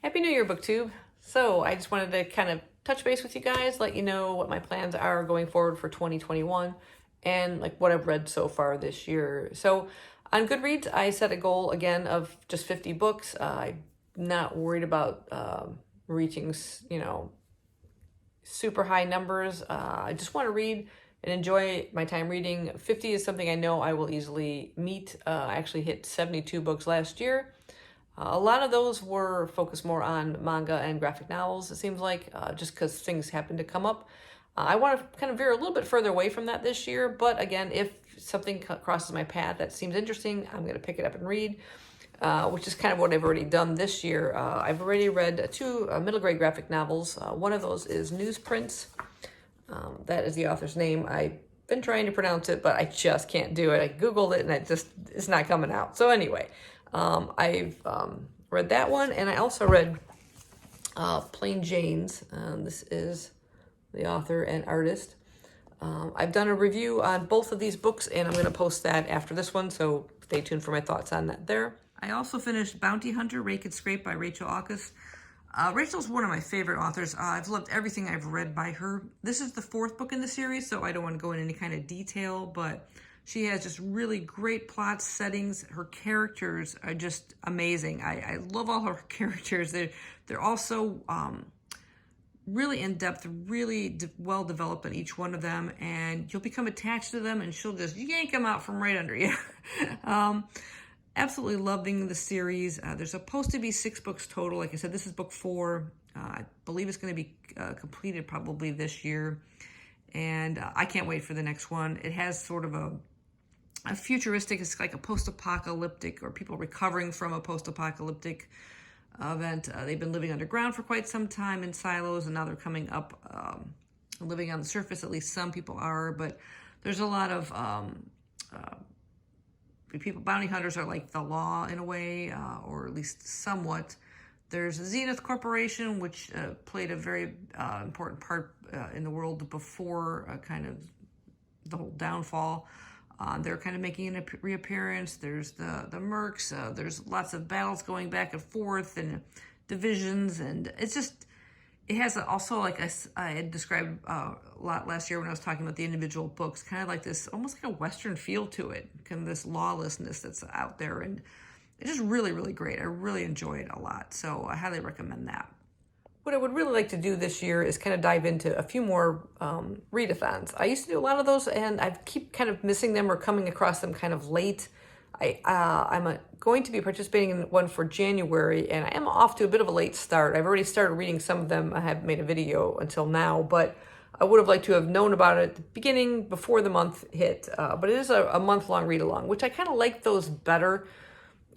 Happy New Year, BookTube. So I just wanted to kind of touch base with you guys, let you know what my plans are going forward for 2021 and like what I've read so far this year. So on Goodreads, I set a goal again of just 50 books. I'm not worried about reaching, super high numbers. I just want to read and enjoy my time reading. 50 is something I know I will easily meet. I actually hit 72 books last year. A lot of those were focused more on manga and graphic novels, it seems like, just because things happen to come up. I want to kind of veer a little bit further away from that this year, but again, if something crosses my path that seems interesting, I'm going to pick it up and read, which is kind of what I've already done this year. I've already read two middle grade graphic novels. One of those is Newsprints. That is the author's name. I've been trying to pronounce it, but I just can't do it. I Googled it and it's not coming out. So anyway, I've read that one, and I also read Plain Jane's. This is the author and artist. I've done a review on both of these books, and I'm going to post that after this one, so stay tuned for my thoughts on that there. I also finished Bounty Hunter, Raked Scrape by Rachel Alkus. Rachel's one of my favorite authors. I've loved everything I've read by her. This is the fourth book in the series, so I don't want to go into any kind of detail, but she has just really great plot settings. Her characters are just amazing. I love all her characters. They're also really in-depth, really well developed in each one of them, and you'll become attached to them, and she'll just yank them out from right under you. Absolutely loving the series. There's supposed to be 6 books total. Like I said, this is book 4. I believe it's going to be completed probably this year, and I can't wait for the next one. It has sort of a futuristic, it's like a post-apocalyptic, or people recovering from a post-apocalyptic event. They've been living underground for quite some time in silos, and now they're coming up, living on the surface. At least some people are, but there's a lot of people. Bounty hunters are like the law in a way, or at least somewhat. There's the Zenith Corporation, which played a very important part in the world before kind of the whole downfall. They're kind of making a reappearance. There's the Mercs. There's lots of battles going back and forth and divisions, and it's just, it has also, like I had described a lot last year when I was talking about the individual books, kind of like this, almost like a Western feel to it, kind of this lawlessness that's out there, and it's just really, really great. I really enjoy it a lot, so I highly recommend that. What I would really like to do this year is kind of dive into a few more readathons. I used to do a lot of those, and I keep kind of missing them or coming across them kind of late. I'm going to be participating in one for January, and I am off to a bit of a late start. I've already started reading some of them. I haven't made a video until now, but I would have liked to have known about it at the beginning, before the month hit. But it is a month-long read-along, which I kind of like those better.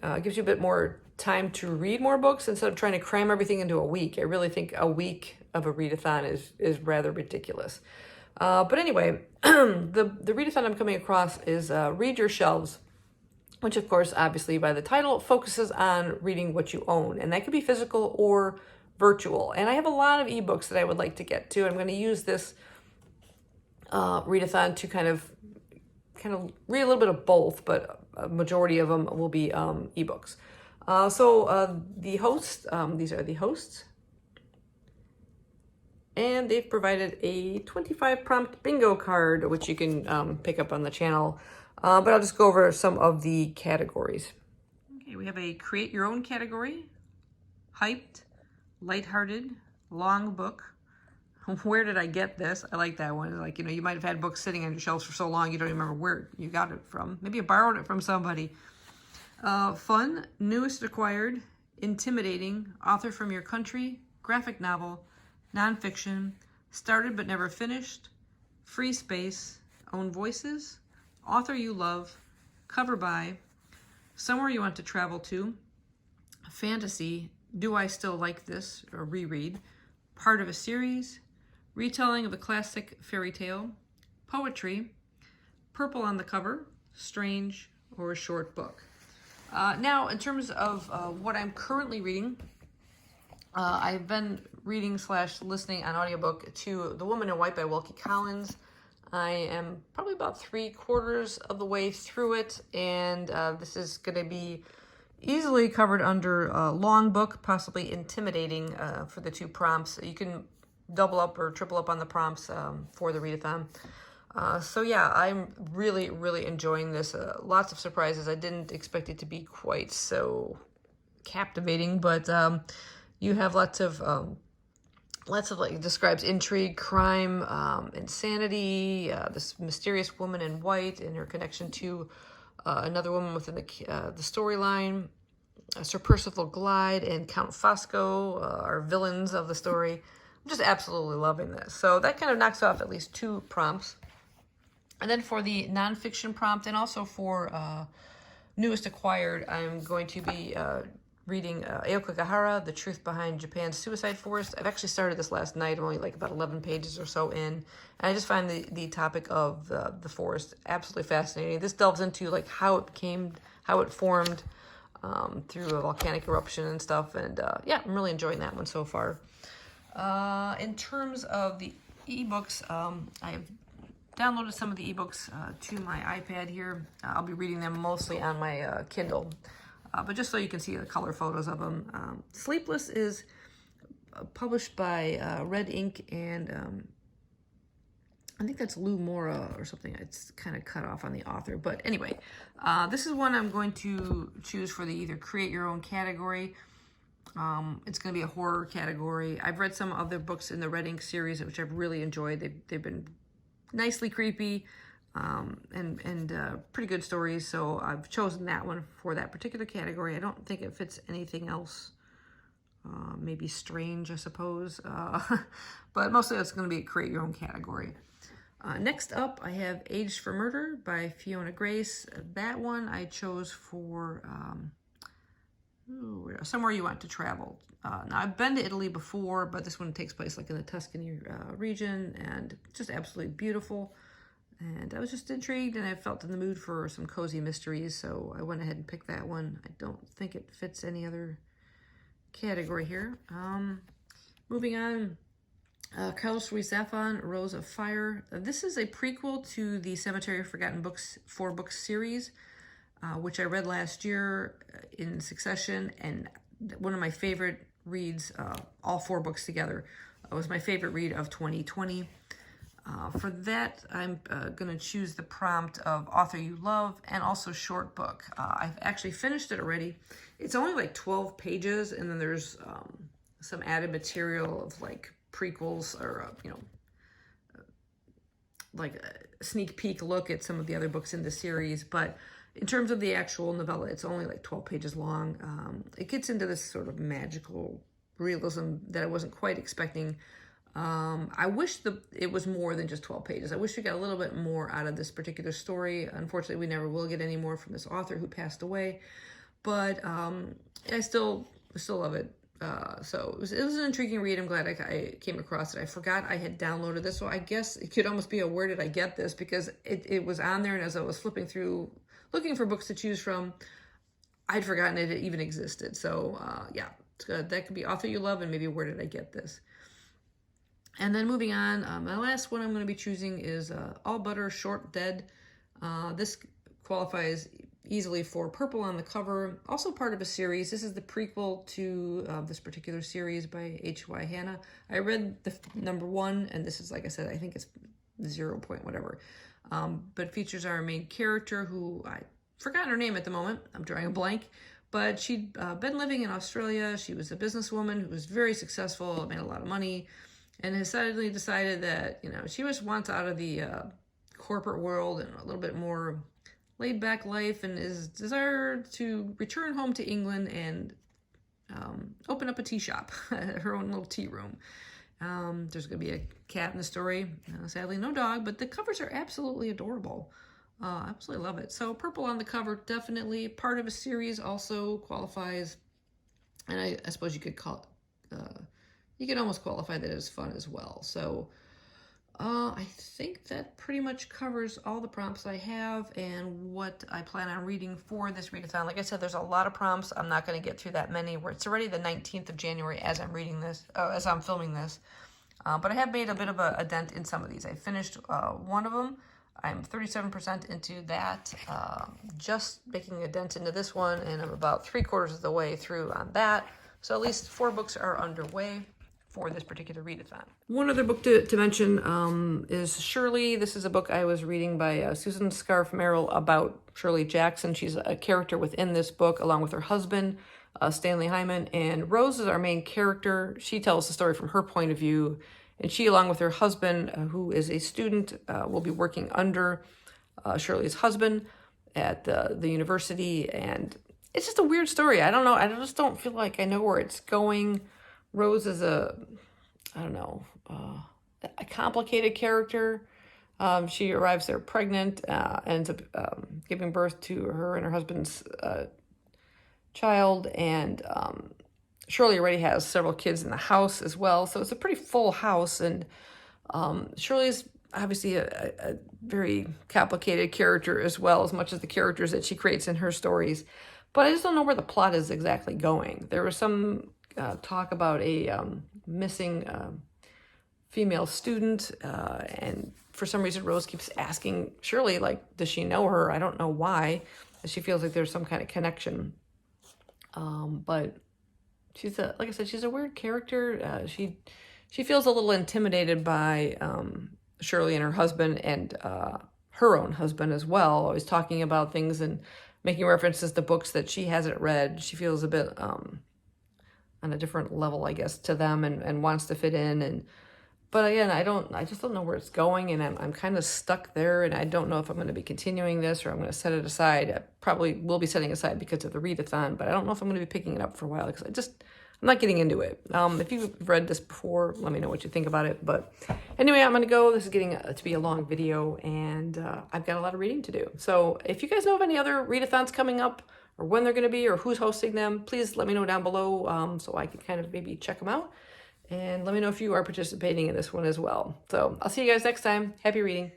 It gives you a bit more time to read more books instead of trying to cram everything into a week. I really think a week of a readathon is rather ridiculous. But anyway, the readathon I'm coming across is Read Your Shelves, which of course, obviously by the title, focuses on reading what you own. And that could be physical or virtual. And I have a lot of ebooks that I would like to get to. I'm going to use this readathon to kind of read a little bit of both, but a majority of them will be ebooks. So the hosts, these are the hosts, and they've provided a 25 prompt bingo card, which you can pick up on the channel, but I'll just go over some of the categories. Okay, we have a create your own category, hyped, lighthearted, long book. Where did I get this? I like that one. Like, you might have had books sitting on your shelves for so long you don't even remember where you got it from. Maybe you borrowed it from somebody. Fun, newest acquired, intimidating, author from your country, graphic novel, nonfiction, started but never finished, free space, own voices, author you love, cover by, somewhere you want to travel to, fantasy, do I still like this, or reread, part of a series, retelling of a classic fairy tale, poetry, purple on the cover, strange, or a short book. Now, in terms of what I'm currently reading, I've been reading / listening on audiobook to The Woman in White by Wilkie Collins. I am probably about 3/4 of the way through it, and this is going to be easily covered under long book, possibly intimidating for the 2 prompts. You can double up or triple up on the prompts for the readathon. So yeah, I'm really, really enjoying this. Lots of surprises. I didn't expect it to be quite so captivating, but you have lots of like, describes intrigue, crime, insanity, this mysterious woman in white and her connection to another woman within the storyline. Sir Percival Glyde and Count Fosco are villains of the story. I'm just absolutely loving this. So that kind of knocks off at least 2 prompts. And then for the nonfiction prompt and also for newest acquired, I'm going to be reading Aoka Gahara, The Truth Behind Japan's Suicide Forest. I've actually started this last night. I'm only like about 11 pages or so in. And I just find the topic of the forest absolutely fascinating. This delves into like how it formed through a volcanic eruption and stuff. And yeah, I'm really enjoying that one so far. In terms of the ebooks, I have downloaded some of the ebooks to my iPad here. I'll be reading them mostly on my Kindle. But just so you can see the color photos of them. Sleepless is published by Red Ink, and I think that's Lou Mora or something. It's kind of cut off on the author. But anyway, this is one I'm going to choose for the either create your own category. It's going to be a horror category. I've read some other books in the Red Ink series, which I've really enjoyed. They've been nicely creepy. And pretty good stories, so I've chosen that one for that particular category. I don't think it fits anything else. Maybe strange, I suppose. But mostly it's going to be a create your own category. Next up, I have Aged for Murder by Fiona Grace. That one I chose for Somewhere You Want to Travel. Now, I've been to Italy before, but this one takes place like in the Tuscany region, and just absolutely beautiful. And I was just intrigued, and I felt in the mood for some cozy mysteries, so I went ahead and picked that one. I don't think it fits any other category here. Moving on, Carlos ReadAthon, Rose of Fire. This is a prequel to the Cemetery of Forgotten Books 4-book series, which I read last year in succession, and one of my favorite reads, all 4 books together. It was my favorite read of 2020. For that, I'm going to choose the prompt of author you love and also short book. I've actually finished it already. It's only like 12 pages, and then there's some added material of like prequels or, like a sneak peek look at some of the other books in the series. But in terms of the actual novella, it's only like 12 pages long. It gets into this sort of magical realism that I wasn't quite expecting. I wish it was more than just 12 pages. I wish we got a little bit more out of this particular story. Unfortunately, we never will get any more from this author who passed away. But I still love it. So it was an intriguing read. I'm glad I came across it. I forgot I had downloaded this, so I guess it could almost be a where did I get this, because it was on there, and as I was flipping through looking for books to choose from, I'd forgotten it even existed. So yeah, it's good. That could be author you love and maybe where did I get this. And then moving on, the last one I'm going to be choosing is All Butter Short Dead. This qualifies easily for purple on the cover. Also part of a series. This is the prequel to this particular series by H.Y. Hanna. I read the number 1, and this is, like I said, I think it's 0 point whatever. But features our main character, who I forgotten her name at the moment. I'm drawing a blank. But she'd been living in Australia. She was a businesswoman who was very successful, made a lot of money, and has suddenly decided that, she just wants out of the corporate world and a little bit more laid-back life, and is desired to return home to England and open up a tea shop, her own little tea room. There's going to be a cat in the story. Sadly, no dog, but the covers are absolutely adorable. Absolutely love it. So purple on the cover, definitely. Part of a series also qualifies, and I suppose you could call it, you could almost qualify that as fun as well. So I think that pretty much covers all the prompts I have and what I plan on reading for this readathon. Like I said, there's a lot of prompts. I'm not going to get through that many. It's already the 19th of January as I'm reading this, as I'm filming this. But I have made a bit of a dent in some of these. I finished one of them. I'm 37% into that, just making a dent into this one, and I'm about 3/4 of the way through on that. So at least 4 books are underway for this particular readathon. One other book to mention is Shirley. This is a book I was reading by Susan Scarf Merrill about Shirley Jackson. She's a character within this book, along with her husband, Stanley Hyman. And Rose is our main character. She tells the story from her point of view. And she, along with her husband, who is a student, will be working under Shirley's husband at the university. And it's just a weird story. I don't know. I just don't feel like I know where it's going. Rose is a complicated character. She arrives there pregnant, ends up giving birth to her and her husband's child, and Shirley already has several kids in the house as well, so it's a pretty full house, and Shirley's obviously a very complicated character as well, as much as the characters that she creates in her stories, but I just don't know where the plot is exactly going. There was some talk about a missing female student, and for some reason Rose keeps asking Shirley, like, does she know her? I don't know why. She feels like there's some kind of connection, but she's like I said, she's a weird character. She feels a little intimidated by Shirley and her husband, and her own husband as well, always talking about things and making references to books that she hasn't read. She feels a bit on a different level, I guess, to them, and wants to fit in. But again, I just don't know where it's going, and I'm kind of stuck there, and I don't know if I'm going to be continuing this or I'm going to set it aside. I probably will be setting aside because of the readathon, but I don't know if I'm going to be picking it up for a while because I'm not getting into it. If you've read this before, let me know what you think about it. But anyway, I'm going to go. This is getting to be a long video, and I've got a lot of reading to do. So if you guys know of any other readathons coming up, or when they're going to be, or who's hosting them, please let me know down below so I can kind of maybe check them out. And let me know if you are participating in this one as well. So I'll see you guys next time. Happy reading.